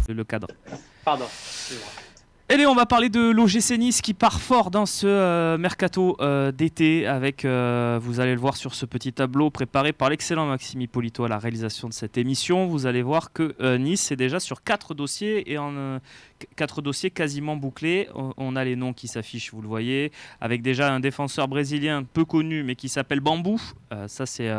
Le cadre. Pardon. Allez, on va parler de l'OGC Nice qui part fort dans ce mercato d'été avec, vous allez le voir sur ce petit tableau préparé par l'excellent Maxime Hippolito à la réalisation de cette émission. Vous allez voir que Nice est déjà sur 4 dossiers et en 4 dossiers quasiment bouclés. On a les noms qui s'affichent, vous le voyez, avec déjà un défenseur brésilien peu connu mais qui s'appelle Bambou. Ça c'est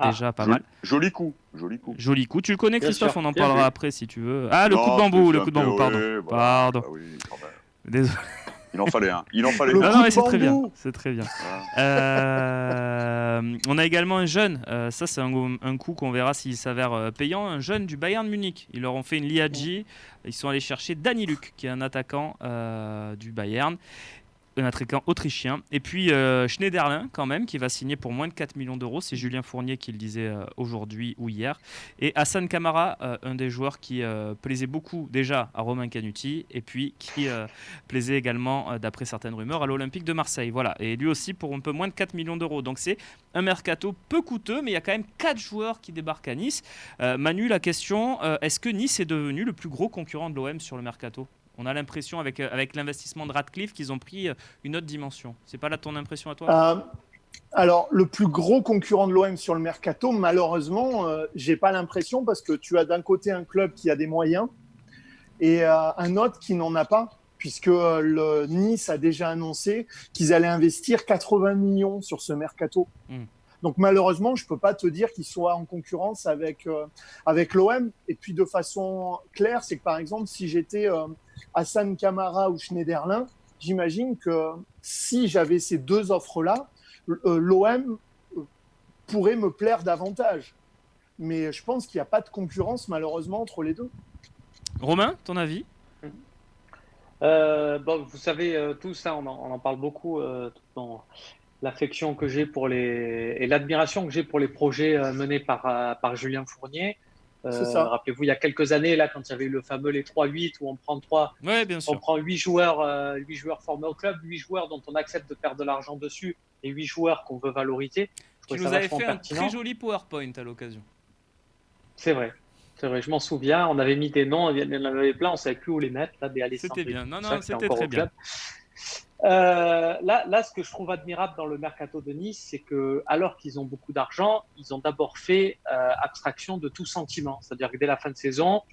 déjà pas mal. Joli coup, joli coup. Joli coup. Tu le connais, Bien Christophe? sûr, On en bien parlera vu. après si tu veux. Ah, le Non, coup de bambou, le coup de c'était bambou, un pardon. théorie, voilà. Pardon. Bah oui, quand même. Désolé. Il en fallait un. Il en fallait Non, un. non, mais c'est très bien. bambou. C'est très bien. Voilà. On a également un jeune, ça c'est un coup qu'on verra s'il s'avère payant, un jeune du Bayern Munich. Ils leur ont fait une Liadji, ils sont allés chercher Dani Luc, qui est un attaquant du Bayern, un attaquant autrichien. Et puis Schneiderlin quand même, qui va signer pour moins de 4 millions d'euros, c'est Julien Fournier qui le disait aujourd'hui ou hier. Et Hassan Kamara, un des joueurs qui plaisait beaucoup déjà à Romain Canuti, et puis qui plaisait également, d'après certaines rumeurs, à l'Olympique de Marseille. Voilà. Et lui aussi pour un peu moins de 4 millions d'euros. Donc c'est un mercato peu coûteux, mais il y a quand même 4 joueurs qui débarquent à Nice. Manu, la question, est-ce que Nice est devenu le plus gros concurrent de l'OM sur le mercato ? On a l'impression, avec l'investissement de Radcliffe, qu'ils ont pris une autre dimension. C'est pas là ton impression à toi ? Alors, le plus gros concurrent de l'OM sur le mercato, malheureusement, j'ai pas l'impression parce que tu as d'un côté un club qui a des moyens et un autre qui n'en a pas, puisque le Nice a déjà annoncé qu'ils allaient investir 80 millions sur ce mercato. Donc malheureusement, je peux pas te dire qu'ils soient en concurrence avec l'OM. Et puis de façon claire, c'est que par exemple, si j'étais Hassan Kamara ou Schneiderlin, j'imagine que si j'avais ces deux offres-là, l'OM pourrait me plaire davantage. Mais je pense qu'il n'y a pas de concurrence malheureusement entre les deux. Romain, ton avis ? Bon, vous savez, tout ça, on en parle beaucoup dans l'affection que j'ai et l'admiration que j'ai pour les projets menés par Julien Fournier. C'est ça. Rappelez-vous, il y a quelques années, là, quand il y avait eu le fameux les 3-8, où on prend Bien sûr. on prend 8 joueurs formés au club, 8 joueurs dont on accepte de perdre de l'argent dessus, et 8 joueurs qu'on veut valoriser. Tu nous avais fait un très joli PowerPoint à l'occasion. C'est vrai, je m'en souviens. On avait mis des noms, il y en avait plein, on ne savait plus où les mettre. Là, des Alessandro, c'était bien, non, c'était encore très au club. bien. Là, ce que je trouve admirable dans le mercato de Nice, c'est que, alors qu'ils ont beaucoup d'argent, ils ont d'abord fait abstraction de tout sentiment. C'est-à-dire que dès la fin de saison,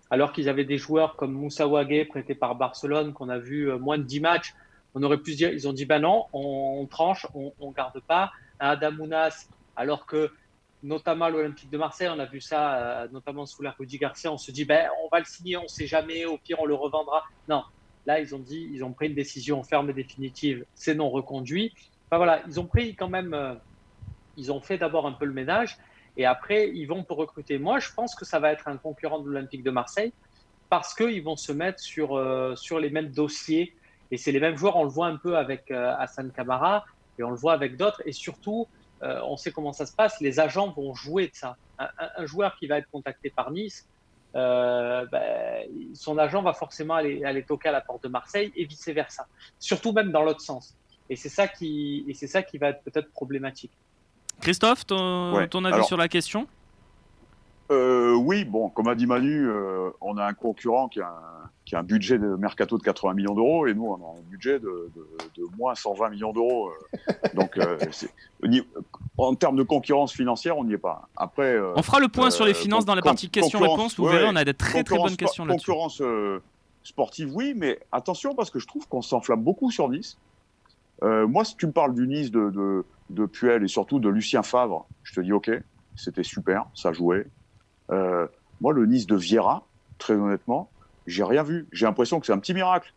alors qu'ils avaient des joueurs comme Moussa Wagué prêté par Barcelone, qu'on a vu moins de 10 matchs, on aurait pu se dire, ils ont dit, ben non, on tranche, on garde pas. Adam Ounas, alors que, notamment à l'Olympique de Marseille, on a vu ça, notamment sous l'ère Rudy Garcia, on se dit, ben, on va le signer, on ne sait jamais, au pire, on le revendra. Non. Là, ils ont pris une décision ferme et définitive, c'est non reconduit. Enfin voilà, ils ont pris quand même, ils ont fait d'abord un peu le ménage et après, ils vont pour recruter. Moi, je pense que ça va être un concurrent de l'Olympique de Marseille parce qu'ils vont se mettre sur les mêmes dossiers et c'est les mêmes joueurs. On le voit un peu avec Hassan Kamara et on le voit avec d'autres. Et surtout, on sait comment ça se passe, les agents vont jouer de ça. Un joueur qui va être contacté par Nice, son agent va forcément aller toquer à la porte de Marseille et vice-versa. Surtout même dans l'autre sens. Et c'est ça qui va être peut-être problématique. Christophe, ton avis sur la question ? Oui, bon, comme a dit Manu, on a un concurrent qui a un budget de mercato de 80 millions d'euros et nous, on a un budget de moins 120 millions d'euros. Donc, en termes de concurrence financière, on n'y est pas. Après, on fera le point sur les finances dans la partie questions-réponses. Vous verrez, on a de très bonnes questions là-dessus. Concurrence sportive, oui, mais attention parce que je trouve qu'on s'enflamme beaucoup sur Nice. Moi, si tu me parles du Nice de Puel et surtout de Lucien Favre, je te dis OK, c'était super, ça jouait. Moi, le Nice de Vieira, très honnêtement, j'ai rien vu. J'ai l'impression que c'est un petit miracle.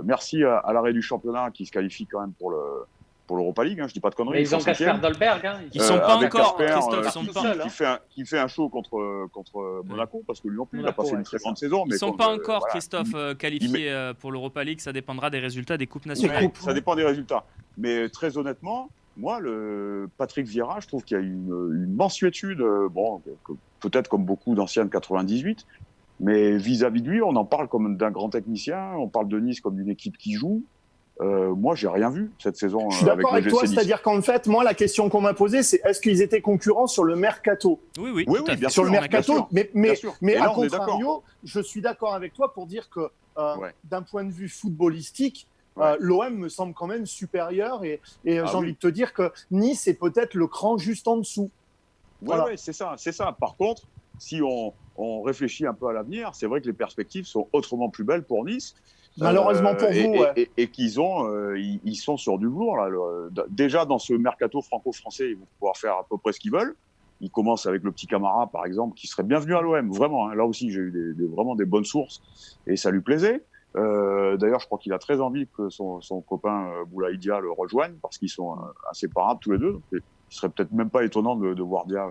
Merci à l'arrêt du championnat qui se qualifie quand même pour l'Europa League. Hein, je dis pas de conneries. Mais ils ont Kasper Dolberg. Hein, ils sont pas encore. Kasper, Christophe, qui fait un show contre Monaco parce que lui non plus, il n'a pas fait une très grande saison. Ils ne sont pas encore, Christophe, qualifiés pour l'Europa League. Ça dépendra des résultats des coupes nationales. Ça dépend des résultats. Mais très honnêtement, moi, Patrick Vieira, je trouve qu'il y a une mansuétude, peut-être comme beaucoup d'anciens de 98, mais vis-à-vis de lui, on en parle comme d'un grand technicien, on parle de Nice comme d'une équipe qui joue. moi, j'ai rien vu cette saison. Je suis d'accord avec toi, Nice. c'est-à-dire qu'en fait, moi, la question qu'on m'a posée, c'est est-ce qu'ils étaient concurrents sur le mercato? Oui, Oui, tout à fait. bien Sur sûr, le mercato, mais Et à là, on est contrario, je suis d'accord avec toi pour dire que Ouais. d'un point de vue footballistique, Ouais. l'OM me semble quand même supérieur et j'ai oui. envie de te dire que Nice est peut-être le cran juste en dessous. Voilà. Ouais, c'est ça. Par contre, si on réfléchit un peu à l'avenir, c'est vrai que les perspectives sont autrement plus belles pour Nice. Malheureusement pour vous, ouais. Et qu'ils ont, ils sont sur du lourd là. Déjà dans ce mercato franco-français, ils vont pouvoir faire à peu près ce qu'ils veulent. Ils commencent avec le petit Camara, par exemple, qui serait bienvenu à l'OM, vraiment. Hein. Là aussi, j'ai eu vraiment des bonnes sources et ça lui plaisait. D'ailleurs, je crois qu'il a très envie que son copain Boulaye Dia le rejoigne parce qu'ils sont inséparables tous les deux. Donc, il serait peut-être même pas étonnant de voir Dia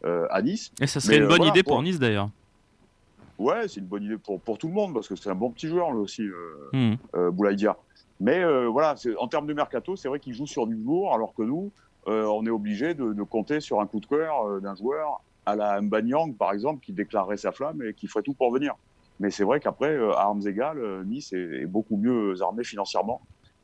à Nice. Et ça serait une bonne idée pour Nice d'ailleurs. Ouais, c'est une bonne idée pour tout le monde parce que c'est un bon petit joueur lui aussi, Mmh. Boulaye Dia. Mais voilà, en termes de mercato, c'est vrai qu'il joue sur du lourd alors que nous, on est obligé de compter sur un coup de cœur d'un joueur à la Mbanyang, par exemple, qui déclarerait sa flamme et qui ferait tout pour venir. Mais c'est vrai qu'après, à armes égales, Nice est beaucoup mieux armé financièrement.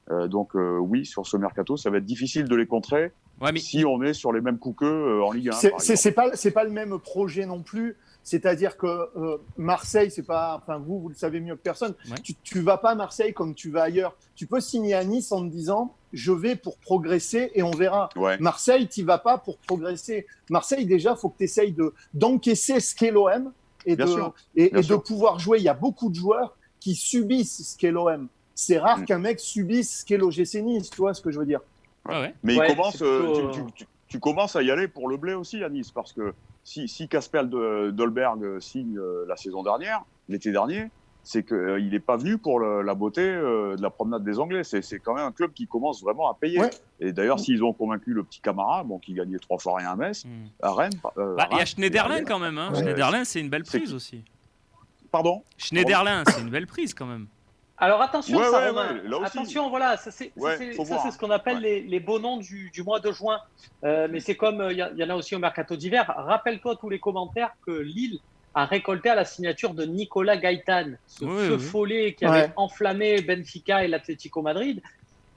Donc oui, sur ce mercato, ça va être difficile de les contrer si on est sur les mêmes coups qu'eux en Ligue 1. C'est pas le même projet non plus. C'est-à-dire que Marseille, c'est pas, enfin vous le savez mieux que personne. Ouais. Tu vas pas à Marseille comme tu vas ailleurs. Tu peux signer à Nice en te disant je vais pour progresser et on verra. Ouais. Marseille, tu vas pas pour progresser. Marseille, déjà, faut que tu essayes d'encaisser ce qu'est l'OM et de pouvoir jouer. Il y a beaucoup de joueurs qui subissent ce qu'est l'OM. C'est rare qu'un mec subisse ce qu'est l'OGC Nice. Tu vois ce que je veux dire? Ouais. Mais Ouais, il commence, plutôt... tu commences à y aller pour le blé aussi à Nice parce que si Kasper Dolberg signe la saison dernière, l'été dernier, c'est qu'il n'est pas venu pour la beauté de la promenade des Anglais. C'est quand même un club qui commence vraiment à payer. Ouais. Et d'ailleurs, s'ils ont convaincu le petit Camara, qui gagnait 3 fois rien à Metz, à Rennes. Il y a Schneiderlin quand même. Hein. Schneiderlin, c'est une belle prise aussi. Pardon ? Schneiderlin, c'est une belle prise quand même. Alors attention, Romain. Là aussi. Attention, voilà, ça c'est ce qu'on appelle les beaux noms du mois de juin. Mais c'est comme il y en a aussi au mercato d'hiver. Rappelle-toi tous les commentaires que Lille a récolté à la signature de Nicolas Gaëtan, ce feu follet qui avait enflammé Benfica et l'Atlético Madrid.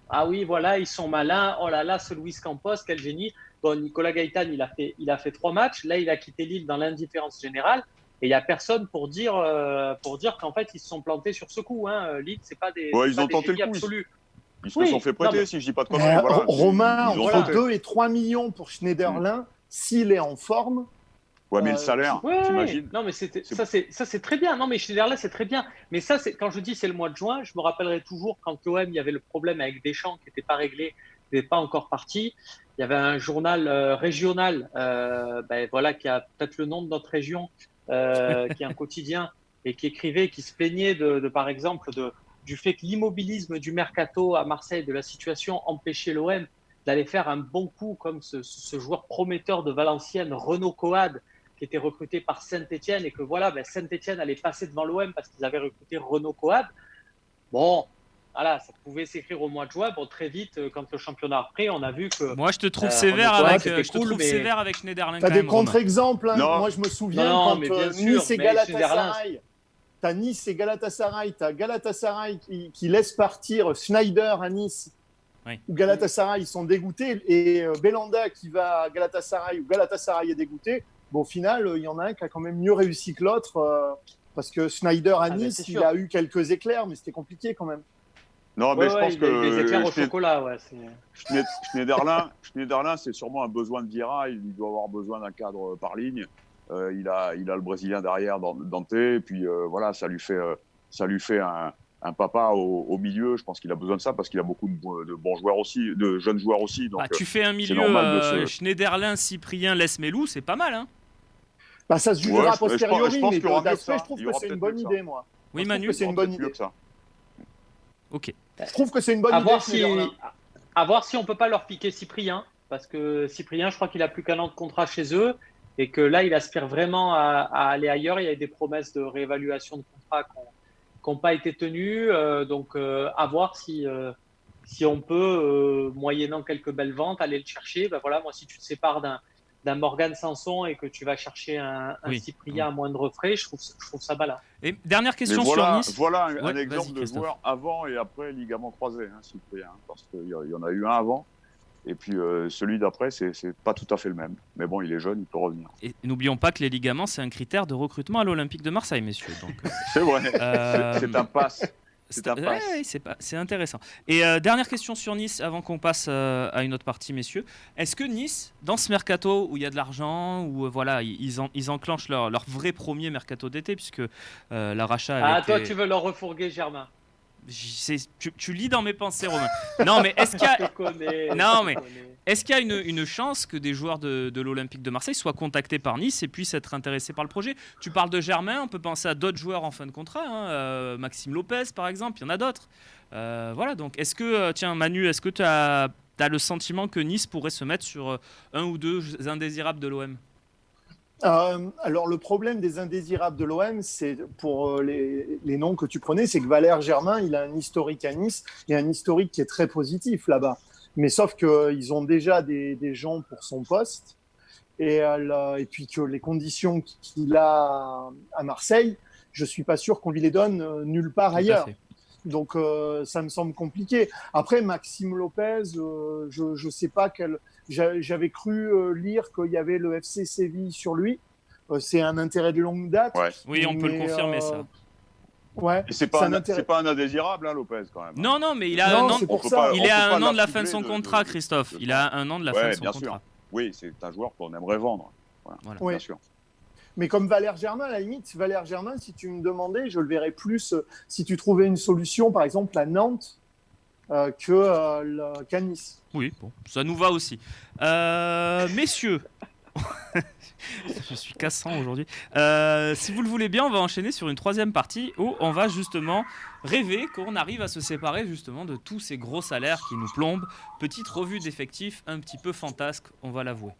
Ah oui, voilà, ils sont malins. Oh là là, ce Luis Campos, quel génie. Bon, Nicolas Gaëtan, il a fait 3 matchs. Là, il a quitté Lille dans l'indifférence générale. Et il n'y a personne pour dire qu'en fait, ils se sont plantés sur ce coup. Hein. Lille, c'est pas des ils ont tenté le coup. Absolus. Ils se sont fait prêter, si je dis pas de conneries. Voilà. Romain, entre 2 et 3 millions pour Schneiderlin, s'il est en forme. Ouais, mais le salaire, t'imagines ? Non, mais ça, c'est très bien. Non, mais Schneiderlin, c'est très bien. Mais ça, quand je dis c'est le mois de juin, je me rappellerai toujours quand l'OM, il y avait le problème avec Deschamps qui n'était pas réglé, qui n'était pas encore parti. Il y avait un journal régional, qui a peut-être le nom de notre région, qui est un quotidien et qui écrivait, qui se plaignait par exemple du fait que l'immobilisme du mercato à Marseille, de la situation, empêchait l'OM d'aller faire un bon coup comme ce joueur prometteur de Valenciennes, Renaud Coad, qui était recruté par Saint-Etienne et que Saint-Etienne allait passer devant l'OM parce qu'ils avaient recruté Renaud Coad. Bon, voilà, ça pouvait s'écrire au mois de juin. Bon, très vite, quand le championnat a repris, on a vu que... Moi, je te trouve sévère avec Schneiderlin. T'as des contre-exemples. Hein. Moi, je me souviens quand Nice et Galatasaray... T'as Nice et Galatasaray. T'as Galatasaray qui laisse partir Schneider à Nice. Oui. Où Galatasaray, ils sont dégoûtés. Et Belanda qui va à Galatasaray, où Galatasaray est dégoûté. Bon, au final, il y en a un qui a quand même mieux réussi que l'autre. Parce que Schneider à Nice, il a eu quelques éclairs, mais c'était compliqué quand même. Non, mais je pense que des éclairs au chocolat, Schneiderlin, c'est sûrement un besoin de Vieira. Il doit avoir besoin d'un cadre par ligne. Il a le Brésilien derrière, Dante. Et puis voilà, ça lui fait un papa au milieu. Je pense qu'il a besoin de ça parce qu'il a beaucoup de bons joueurs aussi, de jeunes joueurs aussi. Donc, tu fais un milieu Schneiderlin, Cyprien, Lesmelou, c'est pas mal, hein. Ça se jugera a posteriori, mais d'aspect, je trouve que c'est une bonne idée, moi. Oui, Manu, c'est une bonne idée. Ok. Je trouve que c'est une bonne idée. À voir si on peut pas leur piquer Cyprien, parce que Cyprien, je crois qu'il a plus qu'un an de contrat chez eux et que là, il aspire vraiment à aller ailleurs. Il y a eu des promesses de réévaluation de contrat qui n'ont pas été tenues, donc à voir si on peut, moyennant quelques belles ventes, aller le chercher. Moi, si tu te sépares d'un Morgan Sanson et que tu vas chercher un Oui. Cyprien à moindre frais, je trouve ça balade. Et dernière Mais question sur Nice. voilà un Ouais, exemple vas-y, de Christophe. joueur avant et après ligament croisé, hein, Cyprien, hein, parce qu'il y en a eu un avant. Et puis celui d'après, c'est pas tout à fait le même. Mais bon, il est jeune, il peut revenir. Et n'oublions pas que les ligaments, c'est un critère de recrutement à l'Olympique de Marseille, messieurs. Donc, C'est vrai, euh, c'est un pass. C'est un pass. ouais, c'est intéressant. Et dernière question sur Nice avant qu'on passe à une autre partie, messieurs. Est-ce que Nice, dans ce mercato où il y a de l'argent, où voilà, ils enclenchent leur vrai premier mercato d'été, puisque l'arrachat Ah, avait toi, été... tu veux leur refourguer Germain. Tu lis dans mes pensées, Romain. Non, mais est-ce qu'il y a... Je te connais. Non, je te mais- connais. Est-ce qu'il y a une chance que des joueurs de l'Olympique de Marseille soient contactés par Nice et puissent être intéressés par le projet? Tu parles de Germain, on peut penser à d'autres joueurs en fin de contrat, hein, Maxime Lopez par exemple, il y en a d'autres. Voilà, donc est-ce que, tiens Manu, est-ce que tu as le sentiment que Nice pourrait se mettre sur un ou deux indésirables de l'OM? Alors, le problème des indésirables de l'OM, c'est pour les noms que tu prenais, c'est que Valère Germain, il a un historique à Nice et un historique qui est très positif là-bas. Mais sauf qu'ils ont déjà des gens pour son poste et puis que les conditions qu'il a à Marseille, je ne suis pas sûr qu'on lui les donne nulle part Tout à ailleurs. fait. Donc, ça me semble compliqué. Après, Maxime Lopez, je ne sais pas quel. J'avais cru lire qu'il y avait le FC Séville sur lui. C'est un intérêt de longue date. Ouais. Oui, on peut le mais, confirmer ça. Ouais. Et c'est pas un indésirable, hein, Lopez, quand même. Non, non, mais il a Non, un an, c'est pour peut ça. pas- il on est peut à pas un an de la fin de son l'affubler contrat, Christophe. Il a un an de la fin Ouais, de son bien contrat. sûr. Oui, c'est un joueur qu'on aimerait vendre. Voilà. Ouais. Bien sûr. Mais comme Valère Germain, à la limite, Valère Germain, si tu me demandais, je le verrais plus si tu trouvais une solution, par exemple, à Nantes qu'à Nice. Oui, bon, ça nous va aussi. Messieurs, je suis cassant aujourd'hui. Si vous le voulez bien, on va enchaîner sur une troisième partie où on va justement rêver qu'on arrive à se séparer justement de tous ces gros salaires qui nous plombent. Petite revue d'effectifs un petit peu fantasque, on va l'avouer.